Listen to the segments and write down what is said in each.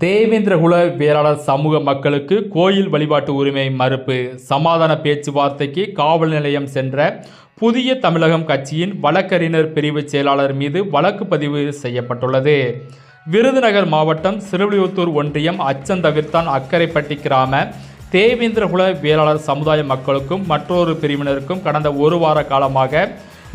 தேவேந்திரகுல வேளாளர் சமூக மக்களுக்கு கோயில் வழிபாட்டு உரிமை மறுப்பு. சமாதான பேச்சுவார்த்தைக்கு காவல் நிலையம் சென்ற புதிய தமிழகம் கட்சியின் வழக்கறிஞர் பிரிவு செயலாளர் மீது வழக்கு பதிவு செய்யப்பட்டுள்ளது. விருதுநகர் மாவட்டம் சிறுவில்லிபுத்தூர் ஒன்றியம் அச்சந்தவிர்த்தான் அக்கரைப்பட்டி கிராம தேவேந்திரகுல வேளாளர் சமுதாய மக்களுக்கும் மற்றொரு பிரிவினருக்கும் கடந்த ஒரு வார காலமாக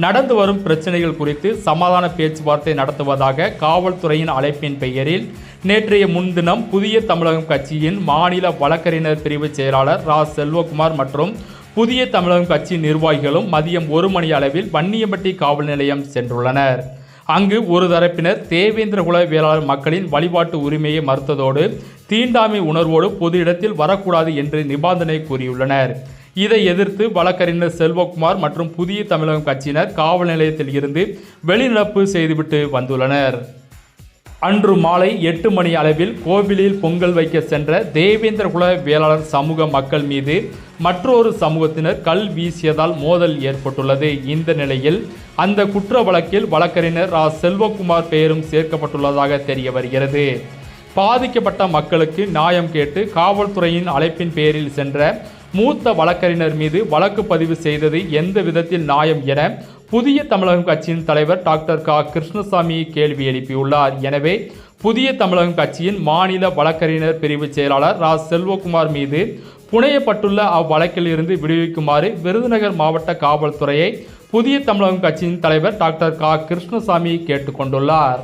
நடந்து வரும் பிரச்சனைகள் குறித்து சமாதான பேச்சுவார்த்தை நடத்துவதாக காவல்துறையின் அழைப்பின் பெயரில் நேற்றைய முன்தினம் புதிய தமிழகம் கட்சியின் மாநில வழக்கறிஞர் பிரிவு செயலாளர் ரா செல்வகுமார் மற்றும் புதிய தமிழகம் கட்சி நிர்வாகிகளும் மதியம் 1 மணி அளவில் வன்னியம்பட்டி காவல் நிலையம் சென்றுள்ளனர். அங்கு ஒரு தரப்பினர் தேவேந்திரகுல வேளாளர் மக்களின் வழிபாட்டு உரிமையை மறுத்ததோடு தீண்டாமை உணர்வோடு பொது இடத்தில் வரக்கூடாது என்று நிபந்தனை கூறியுள்ளனர். இதை எதிர்த்து வழக்கறிஞர் செல்வகுமார் மற்றும் புதிய தமிழகம் கட்சியினர் காவல் நிலையத்தில் இருந்து வெளிநடப்பு செய்துவிட்டு வந்துள்ளனர். அன்று மாலை 8 மணி அளவில் கோவிலில் பொங்கல் வைக்க சென்ற தேவேந்திரகுல வேளாளர் சமூக மக்கள் மீது மற்றொரு சமூகத்தினர் கல் வீசியதால் மோதல் ஏற்பட்டுள்ளது. இந்த நிலையில் அந்த குற்ற வழக்கில் வழக்கறிஞர் ரா செல்வகுமார் பெயரும் சேர்க்கப்பட்டுள்ளதாக தெரிய வருகிறது. பாதிக்கப்பட்ட மக்களுக்கு நியாயம் கேட்டு காவல்துறையின் அழைப்பின் பேரில் சென்ற மூத்த வழக்கறிஞர் மீது வழக்கு பதிவு செய்தது எந்த விதத்தில் நியாயம் என புதிய தமிழகம் கட்சியின் தலைவர் டாக்டர் க கிருஷ்ணசாமி கேள்வி எழுப்பியுள்ளார். எனவே புதிய தமிழகம் கட்சியின் மாநில வழக்கறிஞர் பிரிவு செயலாளர் ரா செல்வகுமார் மீது புனையப்பட்டுள்ள அவ்வழக்கில் இருந்து விடுவிக்குமாறு விருதுநகர் மாவட்ட காவல்துறையை புதிய தமிழகம் கட்சியின் தலைவர் டாக்டர் க கிருஷ்ணசாமி கேட்டுக்கொண்டுள்ளார்.